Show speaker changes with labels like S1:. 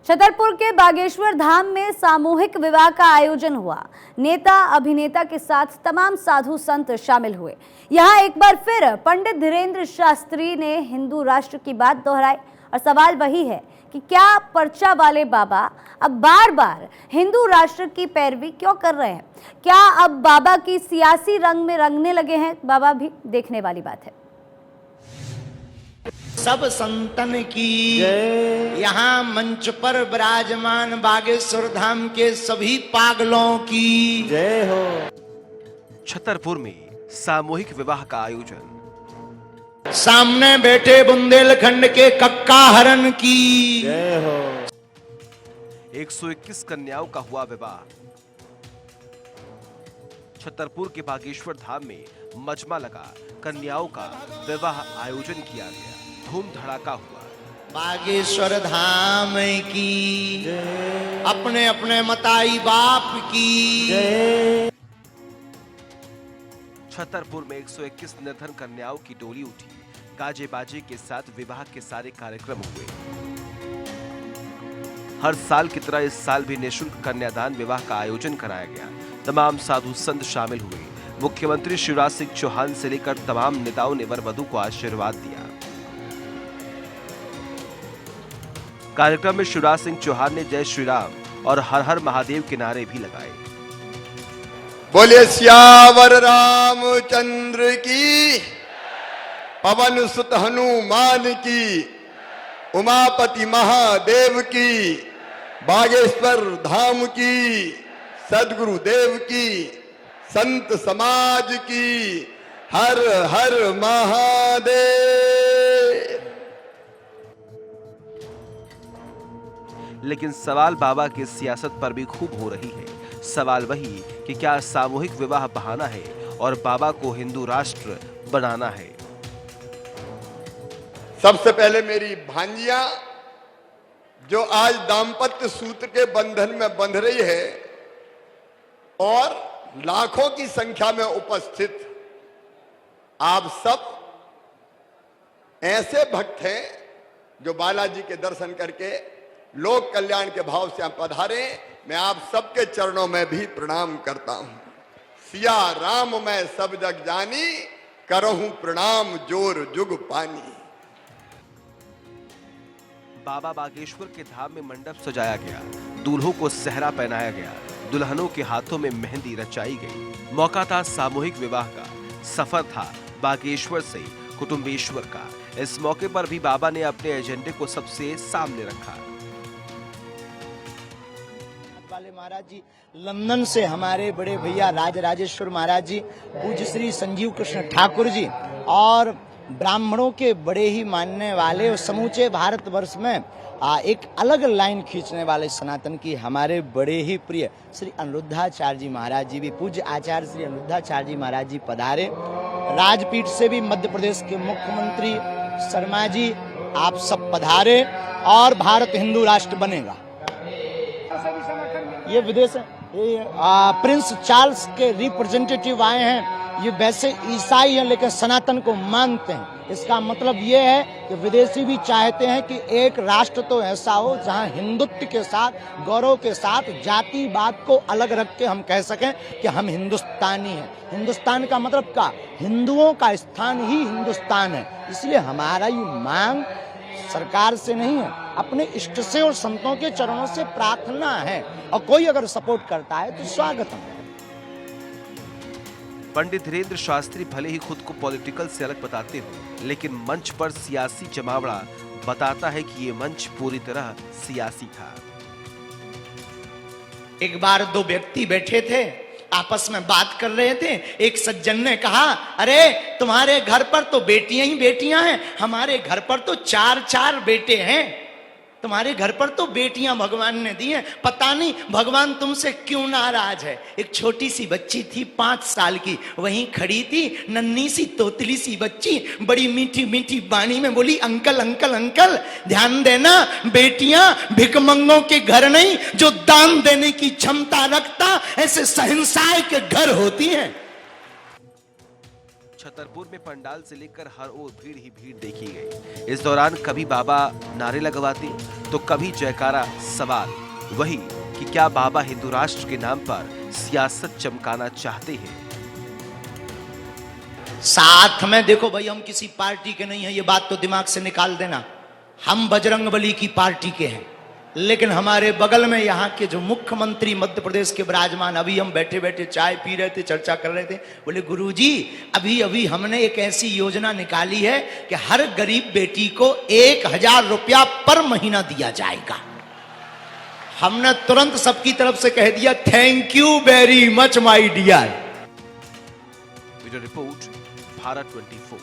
S1: छतरपुर के बागेश्वर धाम में सामूहिक विवाह का आयोजन हुआ। नेता अभिनेता के साथ तमाम साधु संत शामिल हुए। यहाँ एक बार फिर पंडित धीरेन्द्र शास्त्री ने हिंदू राष्ट्र की बात दोहराई और सवाल वही है कि क्या पर्चा वाले बाबा अब बार बार हिंदू राष्ट्र की पैरवी क्यों कर रहे हैं? क्या अब बाबा की सियासी रंग में रंगने लगे हैं बाबा भी? देखने वाली बात है।
S2: सब संतन की यहाँ मंच पर विराजमान बागेश्वर धाम के सभी पागलों की
S3: जय हो।
S4: छतरपुर में सामूहिक विवाह का आयोजन।
S2: सामने बैठे बुंदेलखंड के कक्का हरन की
S3: जय हो।
S4: 121 कन्याओं का हुआ विवाह। छतरपुर के बागेश्वर धाम में मजमा लगा, कन्याओं का विवाह आयोजन किया गया, धूम धड़ाका हुआ।
S2: बागेश्वर धाम की अपने अपने मताई बाप की।
S4: छतरपुर में 121 निर्धन कन्याओं की डोली उठी। गाजे बाजे के साथ विवाह के सारे कार्यक्रम हुए। हर साल की तरह इस साल भी निःशुल्क कन्यादान विवाह का आयोजन कराया गया। तमाम साधु संत शामिल हुए। मुख्यमंत्री शिवराज सिंह चौहान से लेकर तमाम नेताओं ने वर वधू को आशीर्वाद दिया। कार्यक्रम में शिवराज सिंह चौहान ने जय श्री राम और हर हर महादेव के नारे भी लगाए।
S3: बोले सियावर रामचंद्र की, पवन सुत हनुमान की, उमापति महादेव की, बागेश्वर धाम की, सदगुरु देव की, संत समाज की, हर हर महादेव।
S4: लेकिन सवाल बाबा की सियासत पर भी खूब हो रही है। सवाल वही कि क्या सामूहिक विवाह बहाना है और बाबा को हिंदू राष्ट्र बनाना है।
S3: सबसे पहले मेरी भांजिया जो आज दाम्पत्य सूत्र के बंधन में बंध रही है और लाखों की संख्या में उपस्थित आप सब ऐसे भक्त हैं जो बालाजी के दर्शन करके लोक कल्याण के भाव से आप पधारे। मैं आप सबके चरणों में भी प्रणाम करता हूं। सिया राम मैं सब जग जानी, करहूं प्रणाम जोर जुग पानी।
S4: बाबा बागेश्वर के धाम में मंडप सजाया गया, दूल्हों को सेहरा पहनाया गया, दुल्हनों के हाथों में मेहंदी रचाई गई। मौका था सामूहिक विवाह का, सफर था बागेश्वर से कुटुंबेश्वर का। इस मौके पर भी बाबा ने अपने एजेंडे को सबसे सामने रखा।
S2: वाले महाराज जी, लंदन से हमारे बड़े भैया राजराजेश्वर महाराज जी, पूज्य श्री संजीव कृष्ण ठाकुर जी और ब्राह्मणों के बड़े ही मानने वाले और समूचे भारतवर्ष में एक अलग लाइन खींचने वाले सनातन की हमारे बड़े ही प्रिय श्री अनिरुद्धाचार्य जी महाराज जी भी, पूज्य आचार्य श्री अनिरुद्धाचार्य जी महाराज जी पधारे। राजपीठ से भी मध्य प्रदेश के मुख्यमंत्री शर्मा जी आप सब पधारे और भारत हिंदू राष्ट्र बनेगा। ये विदेश है, ये प्रिंस चार्ल्स के रिप्रेजेंटेटिव आए हैं। ये वैसे ईसाई हैं लेकिन सनातन को मानते हैं। इसका मतलब ये है कि विदेशी भी चाहते हैं कि एक राष्ट्र तो ऐसा हो जहां हिंदुत्व के साथ, गौरव के साथ, जातिवाद को अलग रख के हम कह सकें कि हम हिंदुस्तानी हैं। हिंदुस्तान का मतलब क्या? हिंदुओं का स्थान ही हिंदुस्तान है। इसलिए हमारा ये मांग सरकार से नहीं है, अपने इष्ट से और संतों के चरणों से प्रार्थना है। और कोई अगर सपोर्ट करता है तो स्वागत है।
S4: पंडित धीरेन्द्र शास्त्री भले ही खुद को पॉलिटिकल से अलग बताते हो, लेकिन मंच पर सियासी जमावड़ा बताता है कि ये मंच पूरी तरह सियासी था।
S2: एक बार दो व्यक्ति बैठे थे, आपस में बात कर रहे थे। एक सज्जन ने कहा, अरे तुम्हारे घर पर तो बेटियां ही बेटियां हैं, हमारे घर पर तो चार चार बेटे हैं। तुम्हारे घर पर तो बेटियां भगवान ने दी हैं, पता नहीं भगवान तुमसे क्यों नाराज है। एक छोटी सी बच्ची थी 5 साल की, वहीं खड़ी थी, नन्ही सी तोतली सी बच्ची, बड़ी मीठी मीठी वाणी में बोली, अंकल अंकल अंकल ध्यान देना, बेटियां भिखमंगों के घर नहीं, जो दान देने की क्षमता रखता ऐसे शहंशाह के घर होती हैं।
S4: छतरपुर में पंडाल से लेकर हर ओर भीड़ ही भीड़ देखी गई। इस दौरान कभी बाबा नारे लगवाते तो कभी जयकारा। सवाल वही कि क्या बाबा हिंदू राष्ट्र के नाम पर सियासत चमकाना चाहते हैं?
S2: साथ में देखो भाई, हम किसी पार्टी के नहीं है, ये बात तो दिमाग से निकाल देना। हम बजरंगबली की पार्टी के हैं, लेकिन हमारे बगल में यहाँ के जो मुख्यमंत्री मध्य प्रदेश के विराजमान, अभी हम बैठे बैठे चाय पी रहे थे, चर्चा कर रहे थे, बोले गुरुजी अभी अभी हमने एक ऐसी योजना निकाली है कि हर गरीब बेटी को 1000 रुपया पर महीना दिया जाएगा। हमने तुरंत सबकी तरफ से कह दिया, thank you very much my dear.
S4: Video report Bharat 24।